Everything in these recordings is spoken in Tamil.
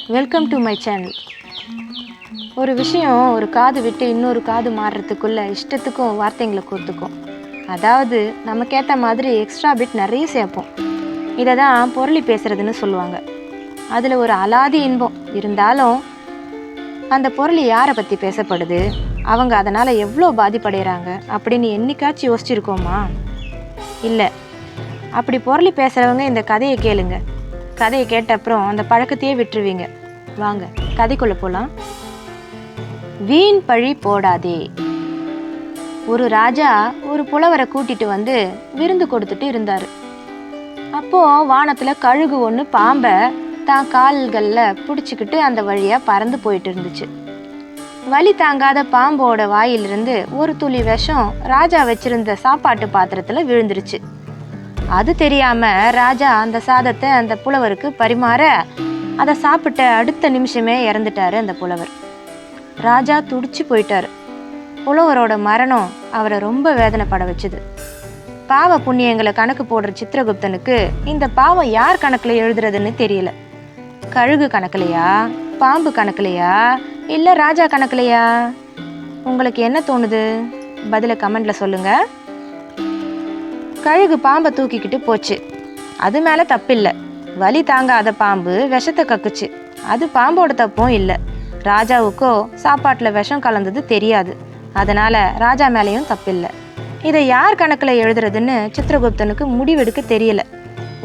Welcome to my channel. ஒரு விஷயம் ஒரு காது விட்டு இன்னொரு காது மாறுறதுக்குள்ள இஷ்டத்துக்கும் வார்த்தைங்களை கோர்த்துக்கும். அதாவது நமக்கேற்ற மாதிரி எக்ஸ்ட்ரா பிட் நிறைய சேர்ப்போம். இதை தான் பொருளி பேசுறதுன்னு சொல்லுவாங்க. அதில் ஒரு அலாதி இன்பம் இருந்தாலும் அந்த பொருள் யாரை பற்றி பேசப்படுது, அவங்க அதனால் எவ்வளோ பாதிப்படைகிறாங்க அப்படின்னு என்னைக்காச்சும் யோசிச்சிருக்கோமா? இல்லை. அப்படி பொருளி பேசுகிறவங்க இந்த கதையை கேளுங்க. கதையை கேட்ட அப்புறம் அந்த பழக்கத்தையே விட்டுருவீங்க. வாங்க கதைக்குள்ள போலாம். வீண் பழி போடாதே. ஒரு ராஜா ஒரு புலவரை கூட்டிட்டு வந்து விருந்து கொடுத்துட்டு இருந்தாரு. அப்போ வானத்துல கழுகு ஒன்று பாம்பை தான் கால்களில் பிடிச்சிக்கிட்டு அந்த வழியா பறந்து போயிட்டு இருந்துச்சு. வலி தாங்காத பாம்போட வாயிலிருந்து ஒரு துளி விஷம் ராஜா வச்சிருந்த சாப்பாட்டு பாத்திரத்துல விழுந்துருச்சு. அது தெரியாம ராஜா அந்த சாதத்தை அந்த புலவருக்கு பரிமாற அதை சாப்பிட்ட அடுத்த நிமிஷமே இறந்துட்டாரு அந்த புலவர். ராஜா துடிச்சு போயிட்டாரு. புலவரோட மரணம் அவரை ரொம்ப வேதனைப்பட வச்சுது. பாவ புண்ணியங்களை கணக்கு போடுற சித்திரகுப்தனுக்கு இந்த பாவம் யார் கணக்குல எழுதுறதுன்னு தெரியல. கழுகு கணக்குலையா, பாம்பு கணக்குலையா, இல்ல ராஜா கணக்குலையா? உங்களுக்கு என்ன தோணுது? பதில கமெண்ட்ல சொல்லுங்க. கழுகு பாம்பை தூக்கிக்கிட்டு போச்சு. அது மேல தப்பில்லை. வலி தாங்காத பாம்பு விஷத்தை கக்குச்சு. அது பாம்போட தப்பும் இல்லை. ராஜாவுக்கோ சாப்பாட்டில் விஷம் கலந்தது தெரியாது. அதனால ராஜா மேலேயும் தப்பில்லை. இதை யார் கணக்கில் எழுதுறதுன்னு சித்திரகுப்தனுக்கு முடிவெடுக்க தெரியல.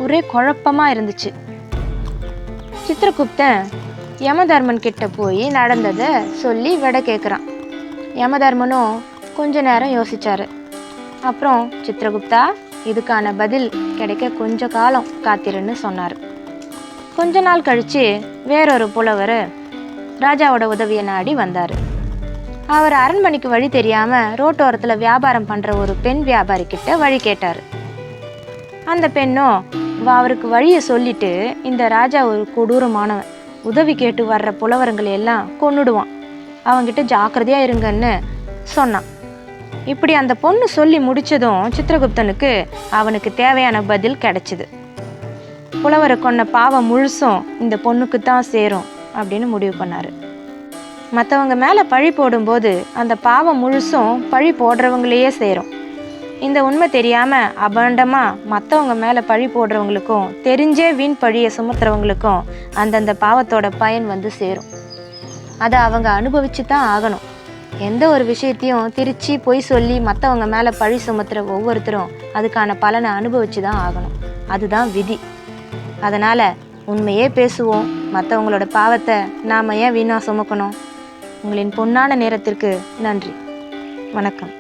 ஒரே குழப்பமா இருந்துச்சு. சித்திரகுப்தன் யமதர்மன் கிட்ட போய் நடந்ததை சொல்லி விடை கேட்குறான். யமதர்மனும் கொஞ்ச நேரம் யோசிச்சாரு. அப்புறம் சித்திரகுப்தா, இதுக்கான பதில் கிடைக்க கொஞ்ச காலம் காத்திருன்னு சொன்னார். கொஞ்ச நாள் கழிச்சு வேறொரு புலவர் ராஜாவோட உதவியை நாடி வந்தார். அவர் அரண்மனைக்கு வழி தெரியாம ரோட்டோரத்தில் வியாபாரம் பண்ற ஒரு பெண் வியாபாரி கிட்ட வழி கேட்டார். அந்த பெண்ணும் அவருக்கு வழியை சொல்லிட்டு, இந்த ராஜா ஒரு கொடூரமானவன், உதவி கேட்டு வர்ற புலவரங்களை எல்லாம் கொன்னுடுவான், அவங்கிட்ட ஜாக்கிரதையா இருங்கன்னு சொன்னான். இப்படி அந்த பொண்ணு சொல்லி முடிச்சதும் சித்திரகுப்தனுக்கு அவனுக்கு தேவையான பதில் கிடைச்சிது. புலவரை கொன்ன பாவம் முழுசும் இந்த பொண்ணுக்கு தான் சேரும் அப்படின்னு முடிவு பண்ணாரு. மற்றவங்க மேலே பழி போடும்போது அந்த பாவம் முழுசும் பழி போடுறவங்களையே சேரும். இந்த உண்மை தெரியாம அபண்டமா மற்றவங்க மேலே பழி போடுறவங்களுக்கும் தெரிஞ்சே வீண் பழியை சுமத்துறவங்களுக்கும் அந்தந்த பாவத்தோட பயன் வந்து சேரும். அதை அவங்க அனுபவிச்சு தான் ஆகணும். எந்த ஒரு விஷயத்தையும் திரிச்சு பொய் சொல்லி மற்றவங்க மேலே பழி சுமத்துற ஒவ்வொருத்தரும் அதுக்கான பலனை அனுபவிச்சு தான் ஆகணும். அதுதான் விதி. அதனால் உண்மையே பேசுவோம். மற்றவங்களோட பாவத்தை நாம் ஏன் வீணாக சுமக்கணும்? உங்களின் பொன்னான நேரத்திற்கு நன்றி. வணக்கம்.